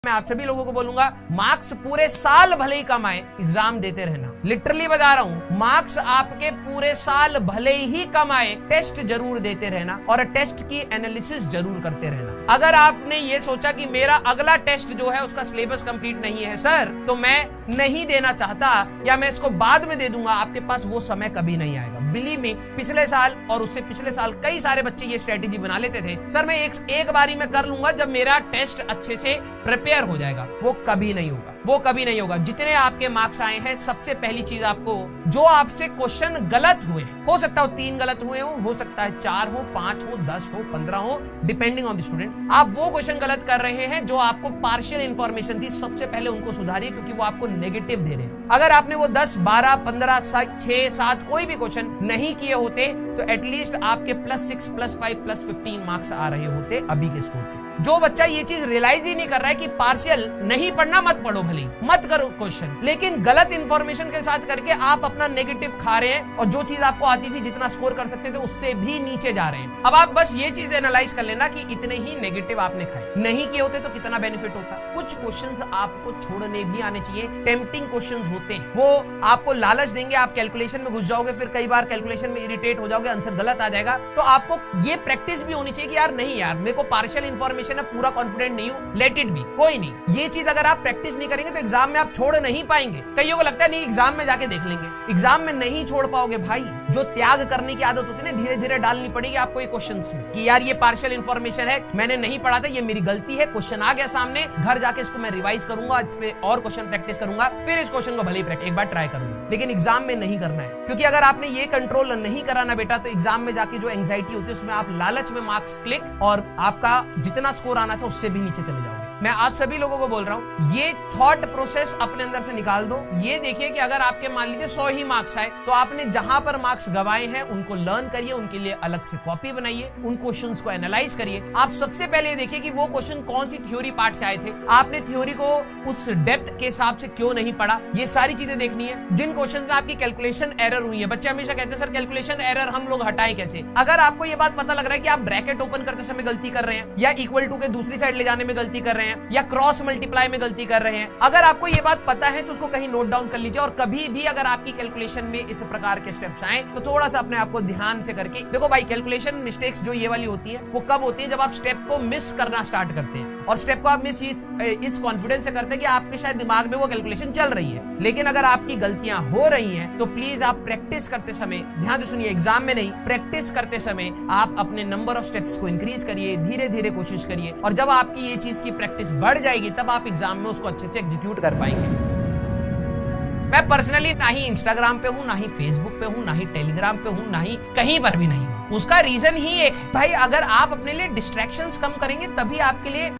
मैं आप सभी लोगों को बोलूंगा, मार्क्स पूरे साल भले ही कम आए, एग्जाम देते रहना। लिटरली बता रहा हूं, मार्क्स आपके पूरे साल भले ही कम आए, टेस्ट जरूर देते रहना और टेस्ट की एनालिसिस जरूर करते रहना। अगर आपने ये सोचा कि मेरा अगला टेस्ट जो है उसका सिलेबस कंप्लीट नहीं है सर, तो मैं नहीं देना चाहता या मैं इसको बाद में दे दूंगा, आपके पास वो समय कभी नहीं आएगा। बिलीव मी, पिछले साल और उससे पिछले साल कई सारे बच्चे ये स्ट्रेटेजी बना लेते थे, सर मैं एक बारी में कर लूंगा जब मेरा टेस्ट अच्छे से प्रिपेयर हो जाएगा। वो कभी नहीं होगा, वो कभी नहीं होगा। जितने आपके मार्क्स आए हैं, सबसे पहली चीज आपको, जो आपसे क्वेश्चन गलत हुए, हो सकता हो 3 गलत हुए हो सकता है 4 हो, 5 हो, 10 हो, 15 हो, डिपेंडिंग ऑन द स्टूडेंट। आप वो क्वेश्चन गलत कर रहे हैं जो आपको पार्शियल इंफॉर्मेशन थी, सबसे पहले उनको सुधारिए, क्योंकि वो आपको नेगेटिव दे रहे हैं। अगर आपने वो 10, 12, 15, 6, 7 कोई भी क्वेश्चन नहीं किए होते, तो एटलीस्ट आपके +6, +5, +15 मार्क्स आ रहे होते अभी के स्कोर से। जो बच्चा ये चीज रियलाइज ही नहीं कर रहा है कि पार्शियल नहीं पढ़ना, मत पढ़ो, भले मत करो क्वेश्चन, लेकिन गलत इंफॉर्मेशन के साथ करके आप अपना नेगेटिव खा रहे हैं और जो चीज आपको आती थी, जितना स्कोर कर सकते थे, उससे भी नीचे जा रहे हैं। अब आप बस ये चीज एनालाइज कर लेना कि इतने ही नेगेटिव आपने खाए, नहीं किए होते तो कितना बेनिफिट होता। कुछ क्वेश्चंस आपको छोड़ने भी आने चाहिए, टेम्पटिंग क्वेश्चंस होते हैं, वो आपको लालच देंगे, आप कैलकुलेशन में घुस जाओगे, फिर कई बार कैलकुलेशन में इरिटेट हो जाओगे, आंसर गलत आ जाएगा। तो आपको ये प्रैक्टिस भी होनी चाहिए कि यार नहीं यार, मेरे को पार्शियल इंफॉर्मेशन है, पूरा कॉन्फिडेंट नहीं हूं, लेट इट बी, कोई नहीं। ये चीज अगर आप प्रैक्टिस नहीं करेंगे तो एग्जाम में आप छोड़ नहीं पाएंगे। कईयों को लगता है नहीं एग्जाम में जाके देख लेंगे, एग्जाम में नहीं छोड़ पाओगे भाई। जो त्याग करने की आदत होती है ना, धीरे धीरे डालनी पड़ेगी आपको ये क्वेश्चंस में, कि यार ये पार्शियल इंफॉर्मेशन है, मैंने नहीं पढ़ा था, ये मेरी गलती है, क्वेश्चन आ गया सामने, घर जाके इसको मैं रिवाइज करूंगा, इस पे और क्वेश्चन प्रैक्टिस करूंगा, फिर इस क्वेश्चन को भले ही एक बार ट्राई करूंगा, लेकिन एग्जाम में नहीं करना है। क्योंकि अगर आपने ये कंट्रोल नहीं कराना बेटा, तो एग्जाम में जाके जो एंग्जाइटी होती है, उसमें आप लालच में मार्क्स क्लिक और आपका जितना स्कोर आना था उससे भी नीचे चले जाओगे। मैं आप सभी लोगों को बोल रहा हूं, ये थॉट प्रोसेस अपने अंदर से निकाल दो। ये देखिए कि अगर आपके मान लीजिए 100 ही मार्क्स आए, तो आपने जहां पर मार्क्स गवाए हैं उनको लर्न करिए, उनके लिए अलग से कॉपी बनाइए, उन क्वेश्चंस को एनालाइज करिए। आप सबसे पहले देखिए कि वो क्वेश्चन कौन सी थ्योरी पार्ट से आए थे, आपने थ्योरी को उस डेप्थ के हिसाब से क्यों नहीं पढ़ा, ये सारी चीजें देखनी है। जिन क्वेश्चन में आपकी कैलकुलेशन एरर हुई है, बच्चे हमेशा कहते हैं सर कैलकुलेशन एरर हम लोग हटाएं कैसे। अगर आपको ये बात पता लग रहा है कि आप ब्रैकेट ओपन करते समय गलती कर रहे हैं, या इक्वल टू के दूसरी साइड ले जाने में गलती कर रहे हैं, या क्रॉस मल्टीप्लाई में गलती कर रहे हैं, अगर आपको ये बात पता है तो उसको कहीं नोट डाउन कर लीजिए। और कभी भी अगर आपकी कैलकुलेशन में इस प्रकार के स्टेप्स आए, तो थोड़ा सा अपने आप को ध्यान से करके देखो भाई। कैलकुलेशन मिस्टेक्स जो ये वाली होती है, वो कब होती है, जब आप स्टेप को मिस करना स्टार्ट करते हैं, और स्टेप को आप मिस इस कॉन्फिडेंस से करते हैं कि आपके शायद दिमाग में वो कैलकुलेशन चल रही है। लेकिन अगर आपकी गलतियां हो रही हैं, तो प्लीज आप प्रैक्टिस करते समय ध्यान से सुनिए, एग्जाम में नहीं, प्रैक्टिस करते समय आप अपने नंबर ऑफ स्टेप्स को इंक्रीज करिए, धीरे धीरे कोशिश करिए, और जब आपकी ये चीज की प्रैक्टिस बढ़ जाएगी, तब आप एग्जाम में उसको अच्छे से एग्जीक्यूट कर पाएंगे। मैं पर्सनली ना ही इंस्टाग्राम पे हूँ, ना ही फेसबुक पे हूँ, ना ही टेलीग्राम पे हूँ, ना ही कहीं पर भी नहीं हूँ। उसका रीजन ही एक है भाई, अगर आप अपने लिए डिस्ट्रैक्शंस कम करेंगे, तभी आपके लिए